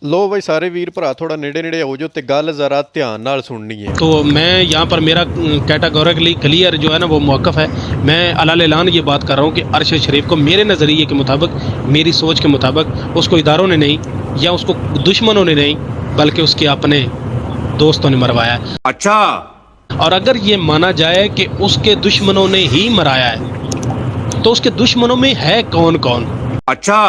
ਲੋ ਬਈ ਸਾਰੇ ਵੀਰ ਭਰਾ ਥੋੜਾ ਨੇੜੇ ਨੇੜੇ ਹੋ ਜਾਓ ਤੇ ਗੱਲ ਜ਼ਰਾ ਧਿਆਨ ਨਾਲ ਸੁਣਨੀ है। तो मैं यहाँ पर मेरा कैटेगोरिकली क्लियर जो है ना वो मौक़िफ़ है। मैं अलाल ऐलान ये बात कर रहा हूँ कि अरशद शरीफ को मेरे नज़रिए के मुताबिक, मेरी सोच के मुताबिक उसको इदारों ने नहीं या उसको दुश्मनों ने नहीं बल्कि उसके अपने दोस्तों ने मरवाया है। अच्छा, और अगर ये माना जाए कि उसके दुश्मनों ने ही मराया है तो उसके दुश्मनों में है कौन कौन? अच्छा,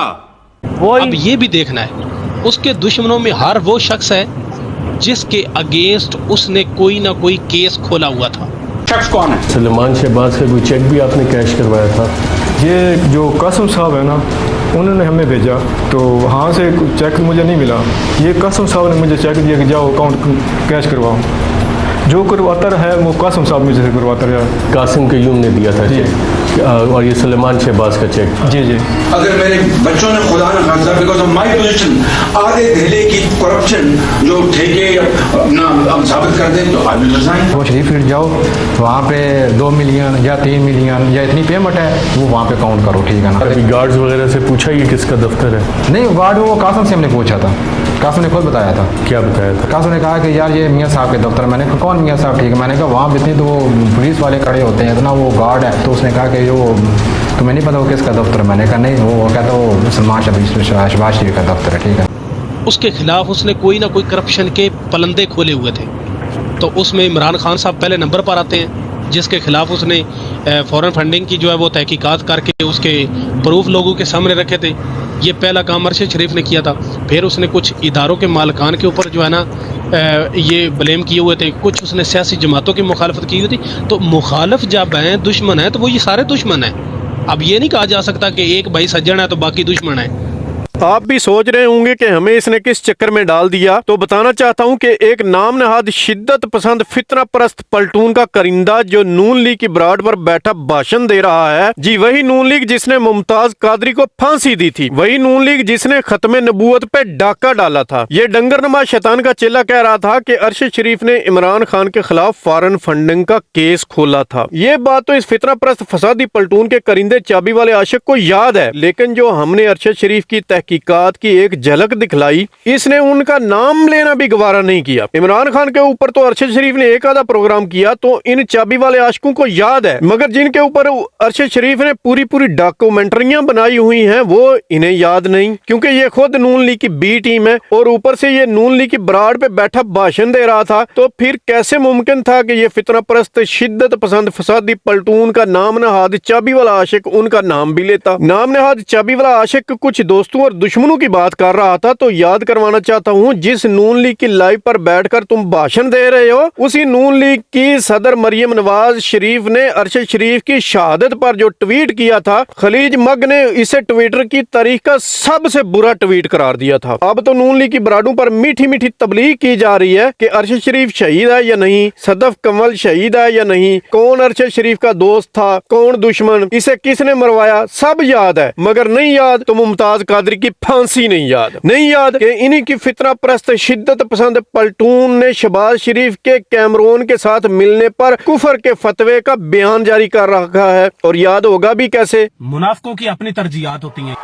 अब ये भी देखना है, उसके दुश्मनों में हर वो शख्स है जिसके अगेंस्ट उसने कोई ना कोई केस खोला हुआ था। शख्स कौन है? सलमान शहबाज का कोई चेक भी आपने कैश करवाया था? ये जो कासिम साहब है ना, उन्होंने हमें भेजा तो वहाँ से चेक मुझे नहीं मिला। ये कासिम साहब ने मुझे चेक दिया कि जाओ अकाउंट कैश करवाओ। जो करवाता है वो कासिम साहब मुझे से करवाता रहा। कासिम कयूम ने दिया था चेक और ये सलमान शहबाज का चेक। जी जी। अगर मेरे बच्चों ने खुदा न खासा बिकॉज ऑफ माई पोजीशन आधे दहले की करप्शन जो ठेके अपना अब साबित कर दें तो आई विल रिजाइन। वो शरीफ फील्ड जाओ, वहाँ पे 2 मिलियन या 3 मिलियन या इतनी पेमेंट है वो वहाँ पे काउंट करो, ठीक है ना। अभी गार्ड्स वगैरह से पूछा ये किसका दफ्तर है? नहीं, गार्ड वो कासिम से हमने पूछा था, कासिम ने खुद बताया था। क्या बताया था? कासिम ने कहा कि यार ये मियाँ साहब के दफ्तर। मैंने कहा कौन मियाँ साहब? ठीक है। मैंने कहा वहाँ पे इतनी तो वो पुलिस वाले खड़े होते हैं, इतना वो गार्ड है। तो उसने कहा कि जो तुम्हें नहीं पता वो किसका दफ्तर है? मैंने कहा नहीं, वो कहता वो सलमान शहबाज शरीफ का दफ्तर है, ठीक है। उसके खिलाफ उसने कोई ना कोई करप्शन के पलंदे खोले हुए थे, तो उसमें इमरान खान साहब पहले नंबर पर आते हैं, जिसके खिलाफ उसने फॉरेन फंडिंग की जो है वो तहकीकात करके उसके प्रूफ लोगों के सामने रखे थे। ये पहला काम अरशद शरीफ ने किया था। फिर उसने कुछ इदारों के मालिकान के ऊपर जो है ना ये ब्लेम किए हुए थे, कुछ उसने सियासी जमातों की मुखालफत की हुई थी। तो मुखालफ जब हैं, दुश्मन हैं, तो वो ये सारे दुश्मन हैं। अब ये नहीं कहा जा सकता कि एक भाई सज्जन है तो बाकी दुश्मन है। आप भी सोच रहे होंगे कि हमें इसने किस चक्कर में डाल दिया, तो बताना चाहता हूं कि एक नाम नहाद शिद्दत पसंद फितना परस्त पलटून का करिंदा जो नून लीग की ब्राड पर बैठा भाषण दे रहा है, जी वही नून लीग जिसने मुमताज कादरी को फांसी दी थी, वही नून लीग जिसने खत्मे नबूवत पे डाका डाला था। ये डंगरनुमा शैतान का चेला कह रहा था कि अरशद शरीफ ने इमरान खान के खिलाफ फॉरेन फंडिंग का केस खोला था। ये बात तो इस फितना परस्त फसादी पलटून के करिंदे चाबी वाले आशिक को याद है, लेकिन जो हमने अरशद शरीफ की तहकीकात की एक झलक दिखलाई, इसने उनका नाम लेना भी गवारा नहीं किया। इमरान खान के ऊपर तो अरशद शरीफ ने एक आधा प्रोग्राम किया तो इन चाबी वाले आशिकों को याद है, मगर जिनके ऊपर अरशद शरीफ ने पूरी पूरी डॉक्यूमेंट्रियां बनाई हुई हैं वो इन्हें याद नहीं, क्योंकि ये खुद नून लीग की बी टीम है और ऊपर से ये नून लीग की ब्राड पे बैठा भाषण दे रहा था। तो फिर कैसे मुमकिन था कि ये फितना परस्त शिद्दत पसंद फसादी पलटून का नाम नहाद चाबी वाला आशिक उनका नाम भी लेता। नाम नहाद चाबी वाला आशिक कुछ दोस्तों और दुश्मनों की बात कर रहा था, तो याद करवाना चाहता हूं जिस नून लीग की लाइव पर बैठकर तुम भाषण दे रहे हो, उसी नून लीग की सदर मरियम नवाज शरीफ ने अरशद शरीफ की शहादत पर जो ट्वीट किया था, खलीज मग ने इसे ट्विटर की तारीख का सबसे बुरा ट्वीट करार दिया था। अब तो नून लीग की ब्राडों पर मीठी मीठी तबलीग की जा रही है कि अरशद शरीफ शहीद है या नहीं, सदफ कमल शहीद है या नहीं, कौन अरशद शरीफ का दोस्त था, कौन दुश्मन, इसे किसने मरवाया, सब याद है। मगर नहीं याद तो मुमताज कादरी की फांसी नहीं याद कि इन्हीं की फितना परस्त शिद्दत पसंद पलटून ने शहबाज शरीफ के कैमरून के साथ मिलने पर कुफर के फतवे का बयान जारी कर रखा है। और याद होगा भी कैसे, मुनाफिकों की अपनी तरजीहात होती हैं।